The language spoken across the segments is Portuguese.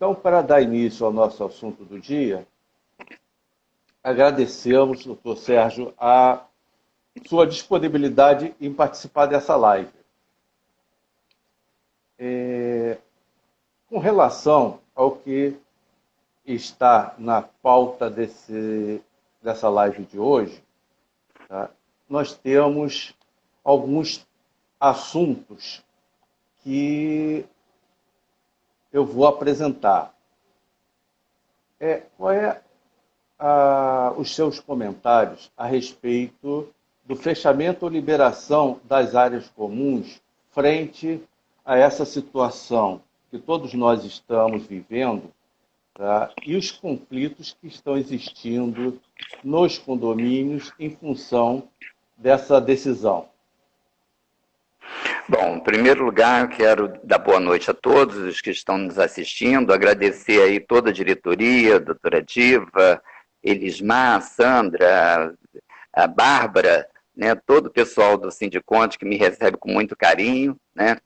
Então, para dar início ao nosso assunto do dia, agradecemos, doutor Sérgio, a sua disponibilidade em participar dessa live. Com relação ao que está na pauta dessa live de hoje, tá? Nós temos alguns assuntos que eu vou apresentar. Qual é os seus comentários a respeito do fechamento ou liberação das áreas comuns frente a essa situação que todos nós estamos vivendo, tá? E os conflitos que estão existindo nos condomínios em função dessa decisão? Bom, em primeiro lugar, eu quero dar boa noite a todos os que estão nos assistindo, agradecer aí toda a diretoria, a doutora Diva, Elismar, Sandra, a Bárbara, né, todo o pessoal do Sindiconte que me recebe com muito carinho, né?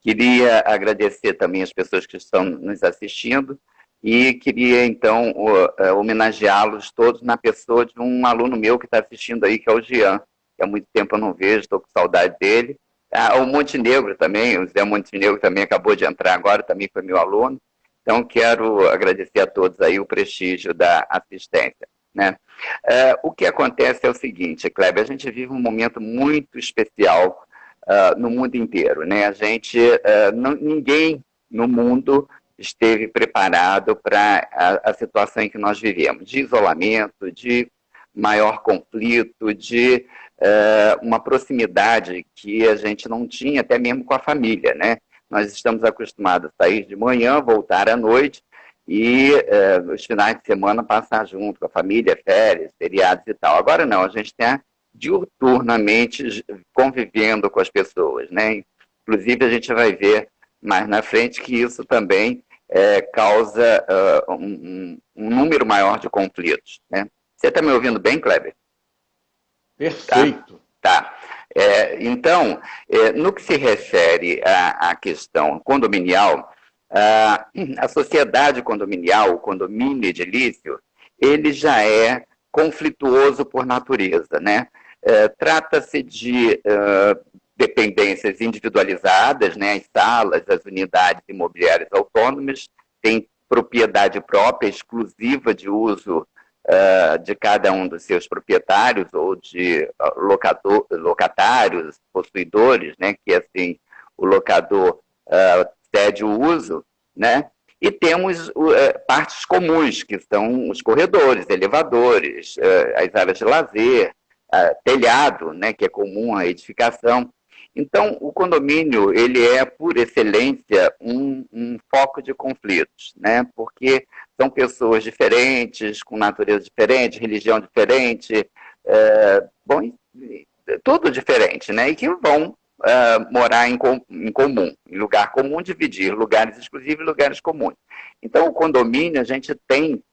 Queria agradecer também as pessoas que estão nos assistindo e queria, então, homenageá-los todos na pessoa de um aluno meu que está assistindo aí, que é o Jean, que há muito tempo eu não vejo, estou com saudade dele. O Montenegro também, o Zé Montenegro também acabou de entrar agora, também foi meu aluno. Então, quero agradecer a todos aí o prestígio da assistência, né? O que acontece é o seguinte, Kleber, a gente vive um momento muito especial no mundo inteiro, né? Ninguém no mundo esteve preparado para a situação em que nós vivemos, de isolamento, de maior conflito, de uma proximidade que a gente não tinha até mesmo com a família, né? Nós estamos acostumados a sair de manhã, voltar à noite e os finais de semana passar junto com a família, férias, feriados e tal. Agora não, a gente está diuturnamente convivendo com as pessoas, né? Inclusive a gente vai ver mais na frente que isso também causa um número maior de conflitos, né? Você está me ouvindo bem, Kleber? Perfeito. Tá. Então, no que se refere à questão condominial, a sociedade condominial, o condomínio edilício, ele já é conflituoso por natureza, né? Trata-se de dependências individualizadas, né? As salas, as unidades imobiliárias autônomas têm propriedade própria, exclusiva de uso de cada um dos seus proprietários ou de locatários, possuidores, né? Que assim o locador cede o uso, né? E temos partes comuns, que são os corredores, elevadores, as áreas de lazer, telhado, né, que é comum à edificação. Então, o condomínio, ele é, por excelência, um foco de conflitos, né? Porque são pessoas diferentes, com natureza diferente, religião diferente, tudo diferente, né? E que vão morar em comum, em lugar comum, dividir lugares exclusivos e lugares comuns. Então, o condomínio, a gente tem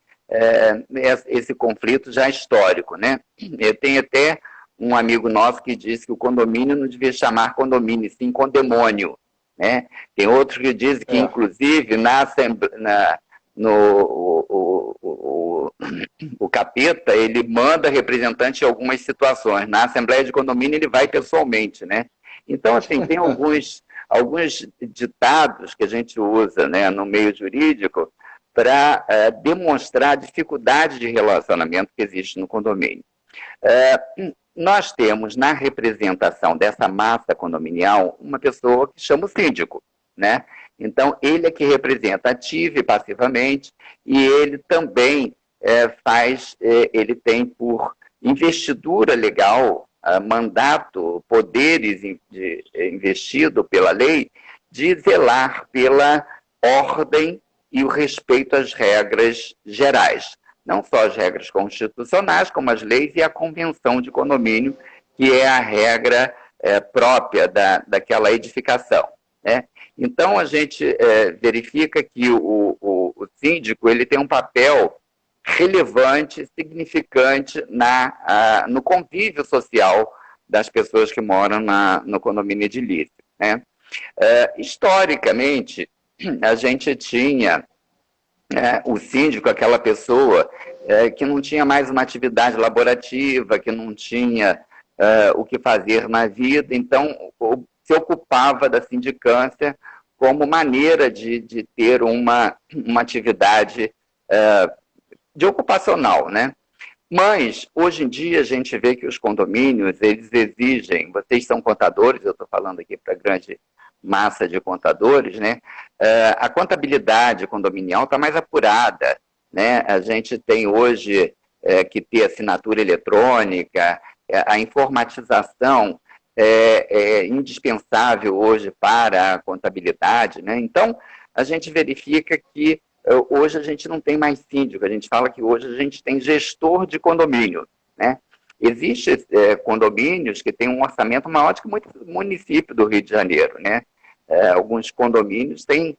esse conflito já histórico, né? Eu tenho até um amigo nosso que disse que o condomínio não devia chamar condomínio, sim condemônio, né? Tem outros que dizem que, inclusive, o capeta, ele manda representante em algumas situações. Na Assembleia de Condomínio, ele vai pessoalmente, né? Então, assim, tem alguns ditados que a gente usa, né, no meio jurídico para demonstrar a dificuldade de relacionamento que existe no condomínio. Nós temos, na representação dessa massa condominial, uma pessoa que chama o síndico, né? Então, ele é que representa ativa e passivamente, e ele também ele tem por investidura legal, mandato, poderes investido pela lei, de zelar pela ordem e o respeito às regras gerais. Não só as regras constitucionais, como as leis e a convenção de condomínio, que é a regra própria daquela edificação, né? Então, a gente verifica que o síndico ele tem um papel relevante, significante no convívio social das pessoas que moram no condomínio edilício, né? Historicamente, a gente tinha o síndico, aquela pessoa que não tinha mais uma atividade laborativa, que não tinha o que fazer na vida, então se ocupava da sindicância como maneira de ter uma atividade de ocupacional, né? Mas, hoje em dia, a gente vê que os condomínios, eles exigem, vocês são contadores, eu estou falando aqui para a grande massa de contadores, né? A contabilidade condominial está mais apurada, né? A gente tem hoje que ter assinatura eletrônica, a informatização é indispensável hoje para a contabilidade, né? Então, a gente verifica que hoje a gente não tem mais síndico, a gente fala que hoje a gente tem gestor de condomínio, né? Existem condomínios que têm um orçamento maior do que muito município do Rio de Janeiro, né? Alguns condomínios têm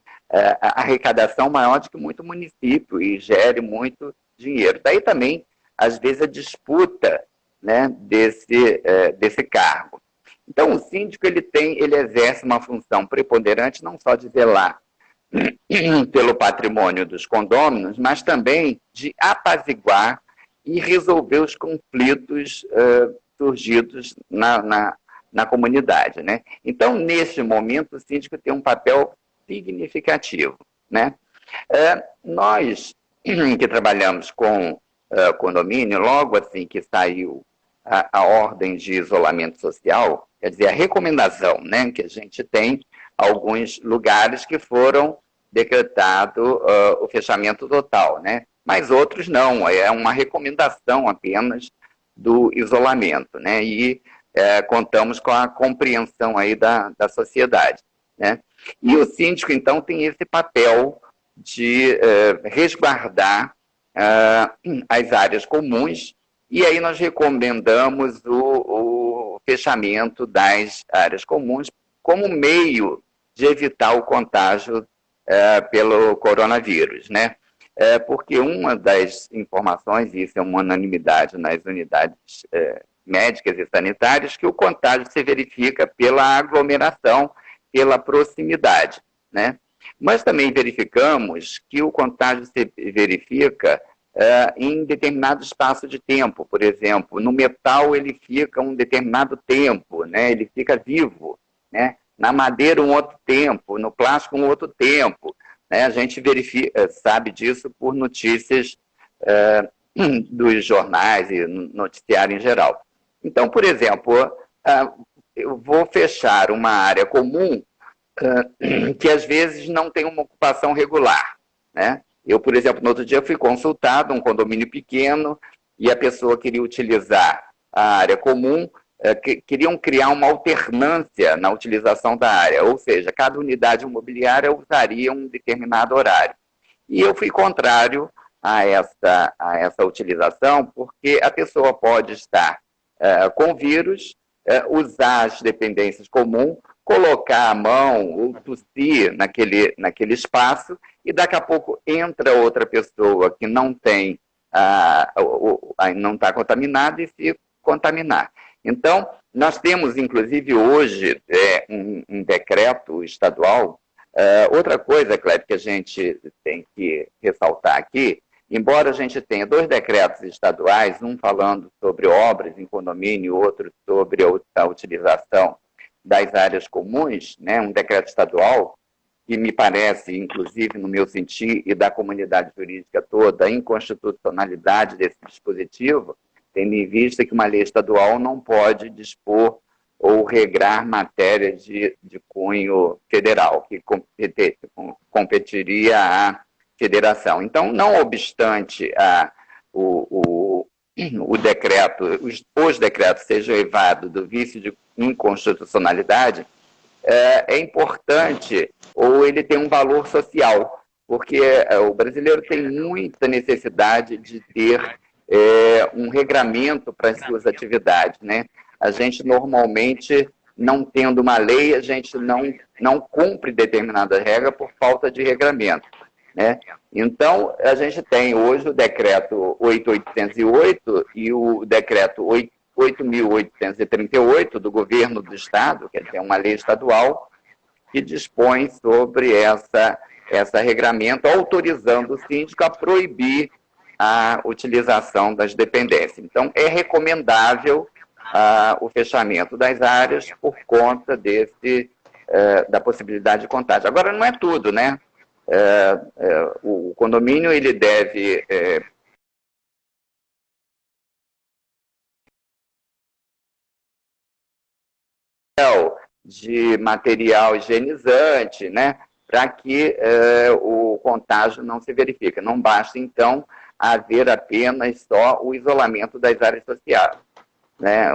arrecadação maior do que muito município e gere muito dinheiro. Daí também, às vezes, a disputa, né, desse cargo. Então, o síndico ele exerce uma função preponderante não só de zelar pelo patrimônio dos condôminos, mas também de apaziguar e resolver os conflitos surgidos na comunidade, né? Então, neste momento, o síndico tem um papel significativo, né? Nós que trabalhamos com condomínio, logo assim que saiu a ordem de isolamento social, quer dizer, a recomendação, né, que a gente tem alguns lugares que foram decretado o fechamento total, né? Mas outros não, é uma recomendação apenas do isolamento, né? E contamos com a compreensão aí da sociedade, né? E o síndico, então, tem esse papel de resguardar as áreas comuns, e aí nós recomendamos o fechamento das áreas comuns como meio de evitar o contágio pelo coronavírus, né? Porque uma das informações, e isso é uma unanimidade nas unidades médicas e sanitárias, que o contágio se verifica pela aglomeração, pela proximidade, né? Mas também verificamos que o contágio se verifica em determinado espaço de tempo. Por exemplo, no metal ele fica um determinado tempo, né? Ele fica vivo, né? Na madeira um outro tempo, no plástico um outro tempo, né? A gente sabe disso por notícias dos jornais e noticiário em geral. Então, por exemplo, eu vou fechar uma área comum que às vezes não tem uma ocupação regular, né? Eu, por exemplo, no outro dia fui consultado, um condomínio pequeno, e a pessoa queria utilizar a área comum, queriam criar uma alternância na utilização da área, ou seja, cada unidade imobiliária usaria um determinado horário. E eu fui contrário a essa utilização, porque a pessoa pode estar com vírus, usar as dependências comuns, colocar a mão ou tossir naquele espaço, e daqui a pouco entra outra pessoa que não tem, não está contaminada e se contaminar. Então, nós temos, inclusive, hoje, um decreto estadual. Outra coisa, Cléber, que a gente tem que ressaltar aqui, embora a gente tenha 2 decretos estaduais, um falando sobre obras em condomínio, outro sobre a utilização das áreas comuns, né, um decreto estadual, que me parece, inclusive, no meu sentir, e da comunidade jurídica toda, a inconstitucionalidade desse dispositivo, tendo em vista que uma lei estadual não pode dispor ou regrar matérias de cunho federal, que competiria à federação. Então, não obstante o decreto, os decretos sejam levados do vício de inconstitucionalidade, é importante, ou ele tem um valor social, porque o brasileiro tem muita necessidade de ter um regramento para as suas atividades, né? A gente normalmente, não tendo uma lei, a gente não cumpre determinada regra por falta de regramento, né? Então, a gente tem hoje o decreto 8.808 e o decreto 8.838 do governo do Estado, quer dizer, uma lei estadual, que dispõe sobre essa esse regramento autorizando o síndico a proibir a utilização das dependências. Então, é recomendável o fechamento das áreas por conta da possibilidade de contágio. Agora, não é tudo, né? O condomínio ele deve de material higienizante, né, para que o contágio não se verifique. Não basta, então, haver apenas só o isolamento das áreas sociais, né?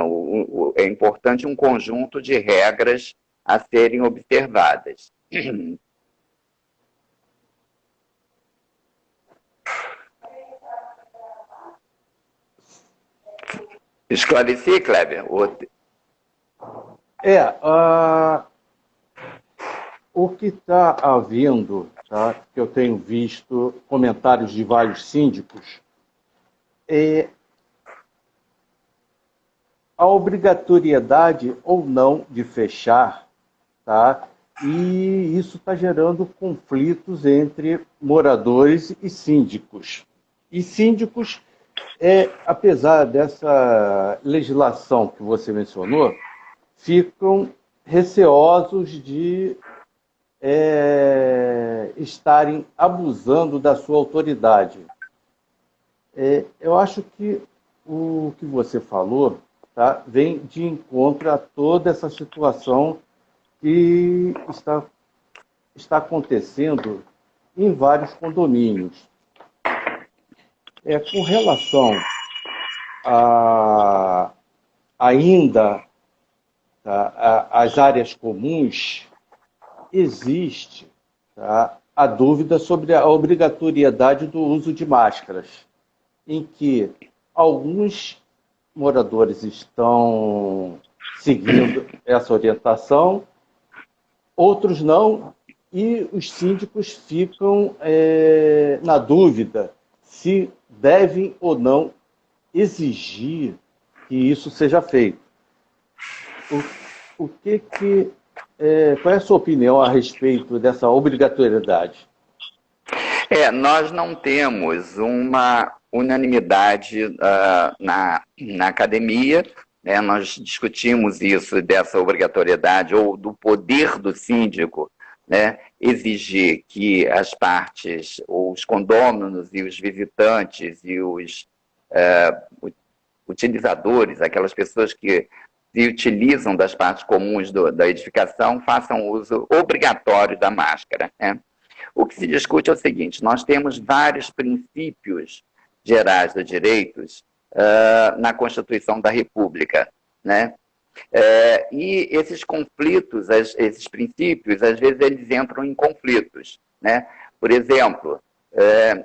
É importante um conjunto de regras a serem observadas. Esclareci, Kleber? O que está havendo, tá, que eu tenho visto comentários de vários síndicos, é a obrigatoriedade ou não de fechar, tá? E isso está gerando conflitos entre moradores e síndicos. E síndicos, apesar dessa legislação que você mencionou, ficam receosos de estarem abusando da sua autoridade. Eu acho que o que você falou, tá, vem de encontro a toda essa situação que está acontecendo em vários condomínios. Com relação ainda às áreas comuns, existe, tá, a dúvida sobre a obrigatoriedade do uso de máscaras, em que alguns moradores estão seguindo essa orientação, outros não, e os síndicos ficam na dúvida se devem ou não exigir que isso seja feito. Qual é a sua opinião a respeito dessa obrigatoriedade? Nós não temos uma unanimidade na academia, né? Nós discutimos isso, dessa obrigatoriedade ou do poder do síndico, né, exigir que as partes, os condôminos e os visitantes e os utilizadores, aquelas pessoas que se utilizam das partes comuns da edificação, façam uso obrigatório da máscara, né? O que se discute é o seguinte: nós temos vários princípios gerais dos direitos na Constituição da República, né? E esses conflitos, esses princípios, às vezes eles entram em conflitos, né? Por exemplo,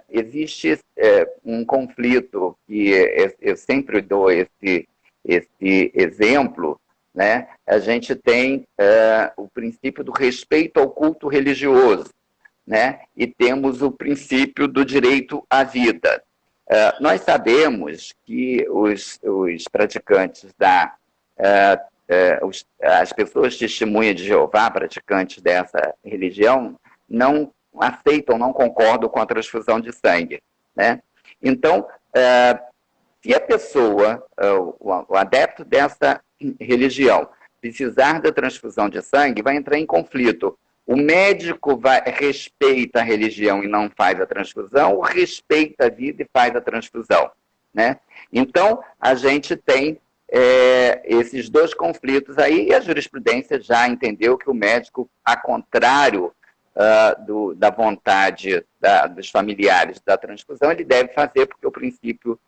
existe um conflito que eu sempre dou esse exemplo, né? A gente tem o princípio do respeito ao culto religioso, né? E temos o princípio do direito à vida. Nós sabemos que os praticantes as pessoas testemunhas de Jeová, praticantes dessa religião, não aceitam, não concordam com a transfusão de sangue, né? Então, se a pessoa, o adepto dessa religião, precisar da transfusão de sangue, vai entrar em conflito. O médico respeita a religião e não faz a transfusão, ou respeita a vida e faz a transfusão, né? Então, a gente tem esses dois conflitos aí, e a jurisprudência já entendeu que o médico, a contrário da vontade dos familiares da transfusão, ele deve fazer, porque o princípio,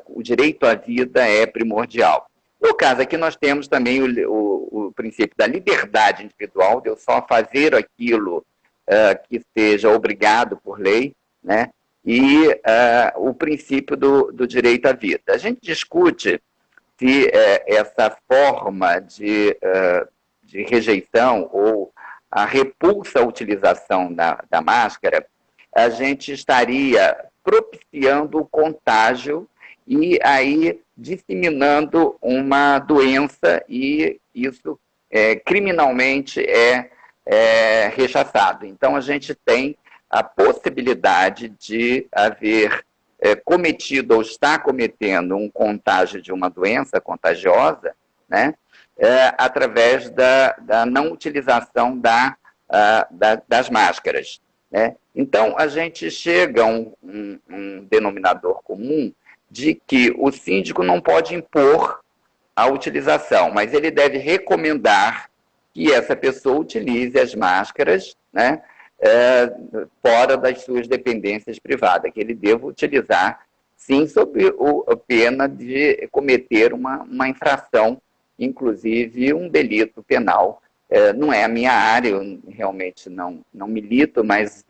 o direito à vida é primordial. No caso aqui, nós temos também o princípio da liberdade individual, de eu só fazer aquilo que seja obrigado por lei, né? E o princípio do direito à vida. A gente discute se essa forma de rejeição ou a repulsa à utilização da máscara, a gente estaria propiciando o contágio e aí disseminando uma doença, e isso criminalmente é rechaçado. Então, a gente tem a possibilidade de haver cometido ou está cometendo um contágio de uma doença contagiosa, né, através da não utilização das máscaras. Né? Então, a gente chega a um denominador comum de que o síndico não pode impor a utilização, mas ele deve recomendar que essa pessoa utilize as máscaras, né, fora das suas dependências privadas, que ele deva utilizar, sim, sob a pena de cometer uma infração, inclusive um delito penal. Não é a minha área, eu realmente não milito, mas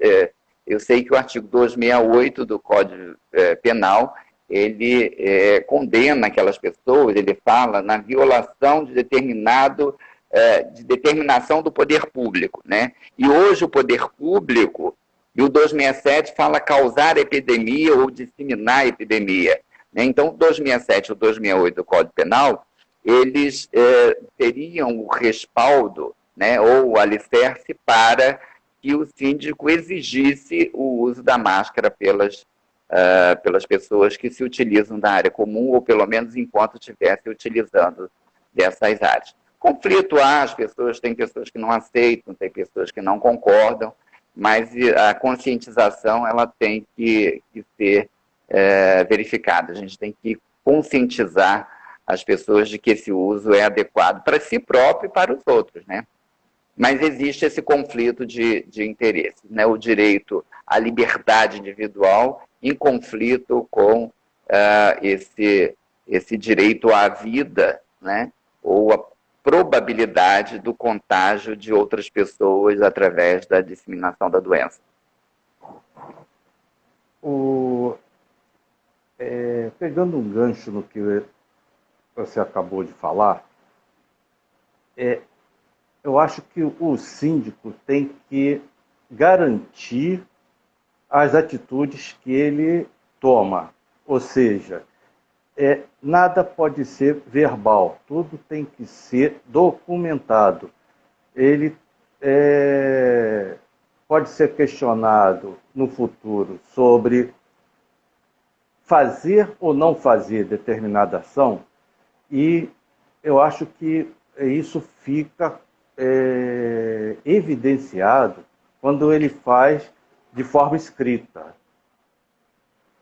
eu sei que o artigo 268 do Código Penal, ele condena aquelas pessoas, ele fala na violação de determinação do poder público, né? E hoje o poder público, e o 267 fala causar epidemia ou disseminar epidemia. Né? Então, o 267 e o 268 do Código Penal, eles teriam o respaldo, né, ou o alicerce para que o síndico exigisse o uso da máscara pelas pessoas que se utilizam da área comum, ou pelo menos enquanto estivessem utilizando dessas áreas. Conflito há, tem pessoas que não aceitam, tem pessoas que não concordam, mas a conscientização ela tem que ser verificada. A gente tem que conscientizar as pessoas de que esse uso é adequado para si próprio e para os outros, né? Mas existe esse conflito de interesses, né? O direito à liberdade individual em conflito com esse direito à vida, né? Ou a probabilidade do contágio de outras pessoas através da disseminação da doença. Pegando um gancho no que você acabou de falar, eu acho que o síndico tem que garantir as atitudes que ele toma. Ou seja, nada pode ser verbal, tudo tem que ser documentado. Ele pode ser questionado no futuro sobre fazer ou não fazer determinada ação, e eu acho que isso fica evidenciado quando ele faz de forma escrita.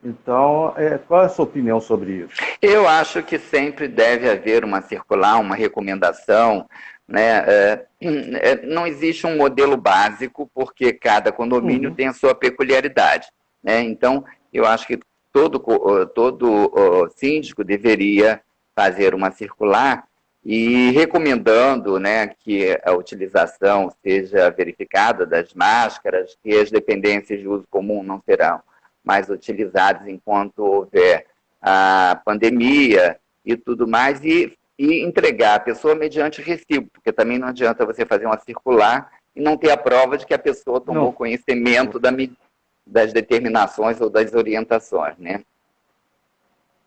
Então, qual é a sua opinião sobre isso? Eu acho que sempre deve haver uma circular, uma recomendação, né? Não existe um modelo básico, porque cada condomínio tem a sua peculiaridade, né? Então, eu acho que todo síndico deveria fazer uma circular e recomendando, né, que a utilização seja verificada das máscaras, que as dependências de uso comum não serão mais utilizadas enquanto houver a pandemia e tudo mais, e entregar a pessoa mediante recibo, porque também não adianta você fazer uma circular e não ter a prova de que a pessoa tomou conhecimento das determinações ou das orientações, né?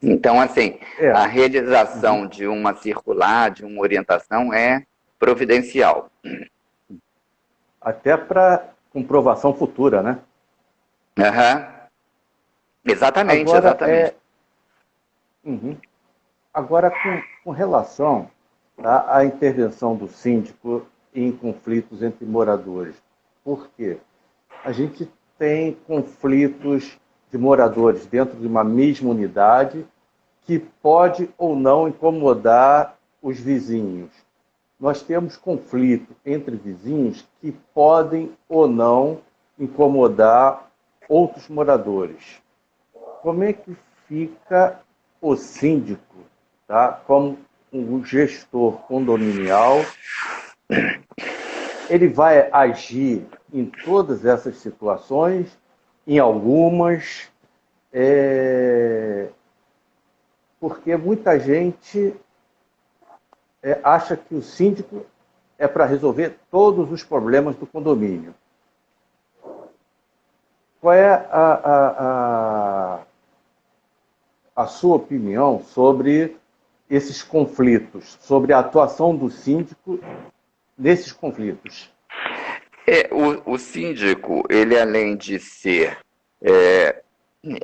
Então, assim, a realização de uma circular, de uma orientação é providencial. Até para comprovação futura, né? Exatamente, agora, exatamente. Agora, com relação à intervenção do síndico em conflitos entre moradores, por quê? A gente tem conflitos de moradores dentro de uma mesma unidade que pode ou não incomodar os vizinhos. Nós temos conflito entre vizinhos que podem ou não incomodar outros moradores. Como é que fica o síndico, tá, como um gestor condominial? Ele vai agir em todas essas situações, em algumas, porque muita gente acha que o síndico é para resolver todos os problemas do condomínio. Qual é a sua opinião sobre esses conflitos, sobre a atuação do síndico nesses conflitos? O síndico, ele além de ser...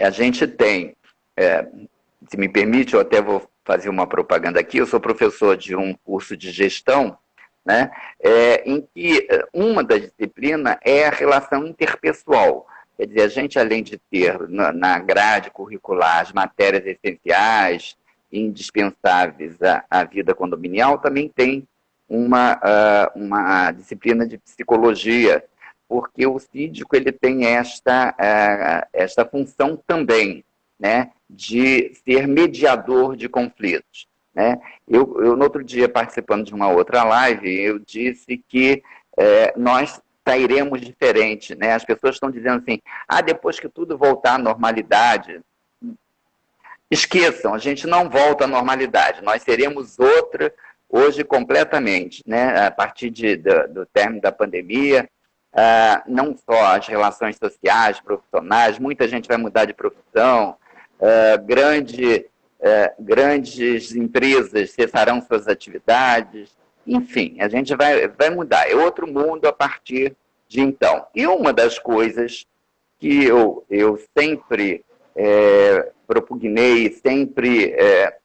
a gente tem, se me permite, eu até vou fazer uma propaganda aqui, eu sou professor de um curso de gestão, né, em que uma das disciplinas é a relação interpessoal. Quer dizer, a gente, além de ter na grade curricular as matérias essenciais, indispensáveis à vida condominial, também tem uma disciplina de psicologia, porque o síndico ele tem esta função também, né, de ser mediador de conflitos. Né? Eu, no outro dia, participando de uma outra live, eu disse que nós sairemos diferente. Né? As pessoas estão dizendo assim, depois que tudo voltar à normalidade, esqueçam, a gente não volta à normalidade, nós seremos outra hoje completamente, né? A partir do término da pandemia, não só as relações sociais, profissionais, muita gente vai mudar de profissão, grandes empresas cessarão suas atividades, enfim, a gente vai mudar, é outro mundo a partir de então. E uma das coisas que eu sempre propugnei, sempre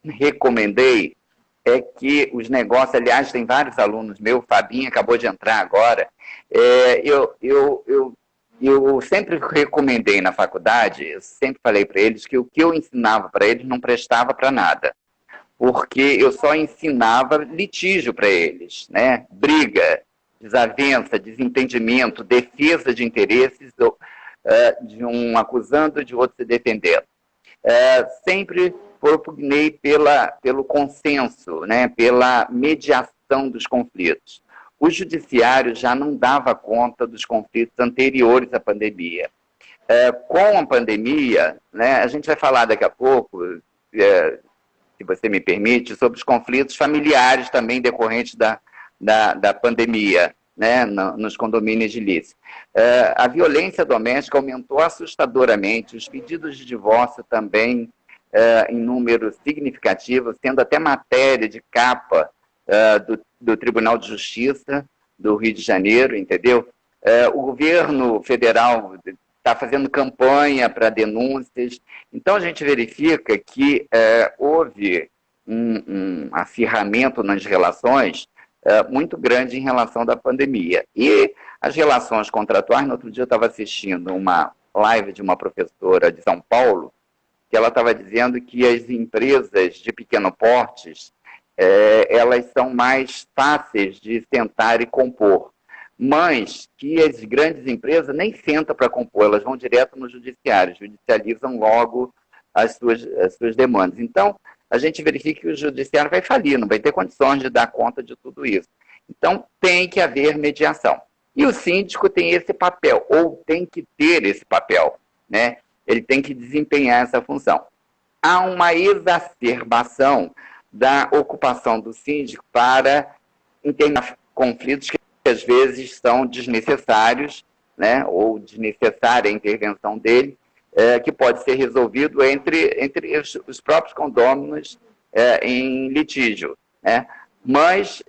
recomendei, é que os negócios, aliás, tem vários alunos meus, Fabinho acabou de entrar agora, eu sempre recomendei na faculdade, eu sempre falei para eles que o que eu ensinava para eles não prestava para nada, porque eu só ensinava litígio para eles, né? Briga, desavença, desentendimento, defesa de interesses, de um acusando, de outro se defendendo. Sempre propugnei pelo consenso, né, pela mediação dos conflitos. O judiciário já não dava conta dos conflitos anteriores à pandemia. Com a pandemia, né, a gente vai falar daqui a pouco, se você me permite, sobre os conflitos familiares também decorrentes da pandemia, né, nos condomínios de edilícios. A violência doméstica aumentou assustadoramente, os pedidos de divórcio também em número significativo, sendo até matéria de capa do Tribunal de Justiça do Rio de Janeiro, entendeu? O governo federal está fazendo campanha para denúncias, então a gente verifica que houve um acirramento nas relações muito grande em relação da pandemia. E as relações contratuais, no outro dia eu estava assistindo uma live de uma professora de São Paulo, que ela estava dizendo que as empresas de pequeno portes, elas são mais fáceis de sentar e compor, mas que as grandes empresas nem sentam para compor, elas vão direto no judiciário, judicializam logo as suas demandas. Então, a gente verifica que o judiciário vai falir, não vai ter condições de dar conta de tudo isso. Então, tem que haver mediação. E o síndico tem esse papel, ou tem que ter esse papel, né? Ele tem que desempenhar essa função. Há uma exacerbação da ocupação do síndico para internar conflitos que às vezes são desnecessários, né? Ou desnecessária a intervenção dele, que pode ser resolvido entre os próprios condôminos em litígio. Né? Mas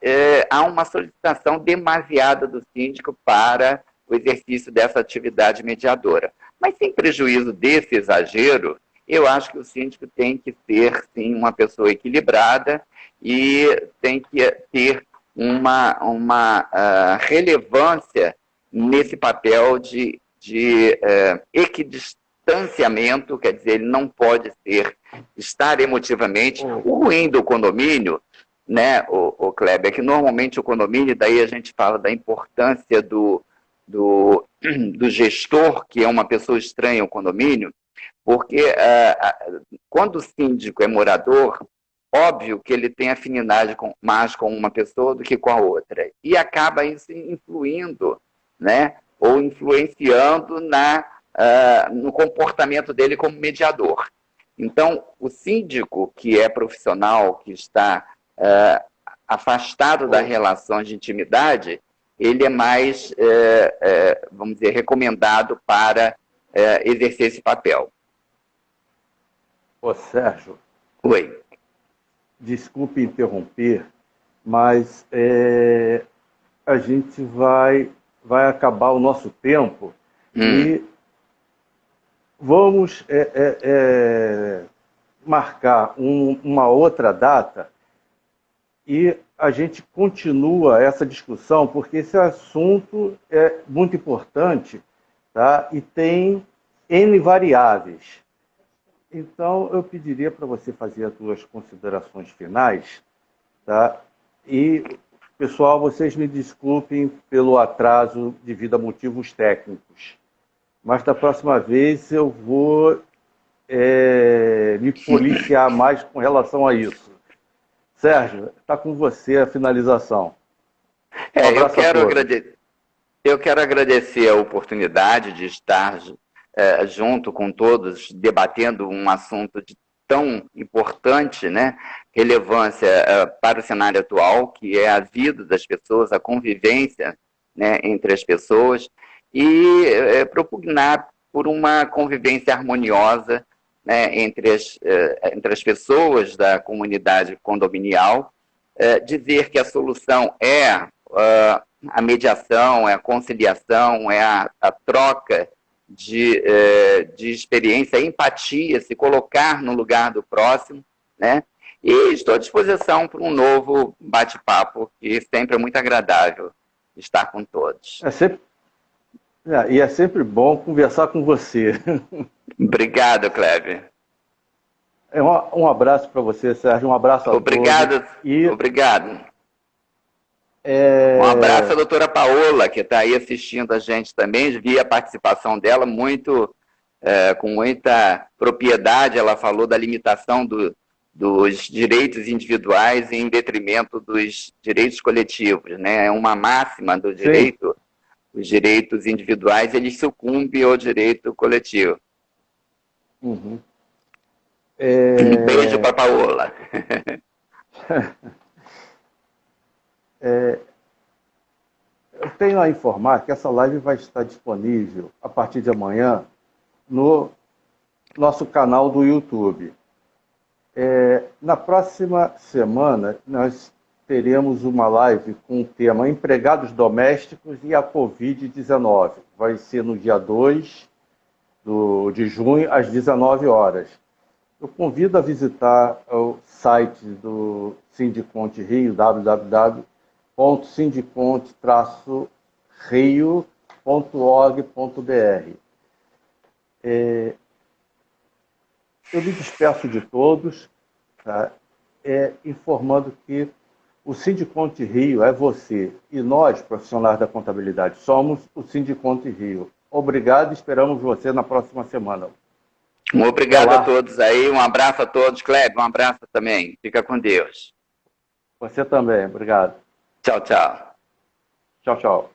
há uma solicitação demasiada do síndico para o exercício dessa atividade mediadora. Mas sem prejuízo desse exagero, eu acho que o síndico tem que ser, sim, uma pessoa equilibrada e tem que ter uma relevância nesse papel de equidistanciamento, quer dizer, ele não pode estar emotivamente. O ruim do condomínio, né, o Kleber, é que normalmente o condomínio, daí a gente fala da importância do gestor, que é uma pessoa estranha ao condomínio, porque quando o síndico é morador, óbvio que ele tem afinidade mais com uma pessoa do que com a outra, e acaba isso influindo, né, ou influenciando no comportamento dele como mediador. Então, o síndico que é profissional, que está afastado da relação de intimidade, ele é mais, vamos dizer, recomendado para exercer esse papel. Ô, Sérgio. Oi. Desculpe interromper, mas a gente vai vai acabar o nosso tempo e vamos marcar uma outra data e a gente continua essa discussão, porque esse assunto é muito importante, tá? E tem N variáveis. Então, eu pediria para você fazer as suas considerações finais, tá? E, pessoal, vocês me desculpem pelo atraso devido a motivos técnicos, mas da próxima vez eu vou me policiar mais com relação a isso. Sérgio, está com você a finalização. Um abraço a todos. Eu quero agradecer a oportunidade de estar junto com todos, debatendo um assunto de tão importante, né, relevância para o cenário atual, que é a vida das pessoas, a convivência, né, entre as pessoas, e propugnar por uma convivência harmoniosa, né, entre as pessoas da comunidade condominial, dizer que a solução é a mediação, é a conciliação, é a troca de experiência, a empatia, se colocar no lugar do próximo, né? E estou à disposição para um novo bate-papo, que sempre é muito agradável estar com todos. E é sempre bom conversar com você. Obrigado, Kleber. Um abraço para você, Sérgio. Um abraço a todos. Obrigado. Um abraço à doutora Paola, que está aí assistindo a gente também. Vi a participação dela com muita propriedade. Ela falou da limitação dos direitos individuais em detrimento dos direitos coletivos, né? É uma máxima do direito. Sim. Os direitos individuais, eles sucumbem ao direito coletivo. Uhum. Um beijo para a Paola. Eu tenho a informar que essa live vai estar disponível a partir de amanhã no nosso canal do YouTube. Na próxima semana, nós teremos uma live com o tema Empregados Domésticos e a Covid-19. Vai ser no dia 2 de junho, às 19 horas. Eu convido a visitar o site do Sindiconte Rio, www.sindiconte-rio.org.br. Eu me despeço de todos, tá? Informando que o Sindiconte Rio é você e nós, profissionais da contabilidade, somos o Sindiconte Rio. Obrigado e esperamos você na próxima semana. Obrigado a todos aí, um abraço a todos. Kleber, um abraço também. Fica com Deus. Você também, obrigado. Tchau, tchau. Tchau, tchau.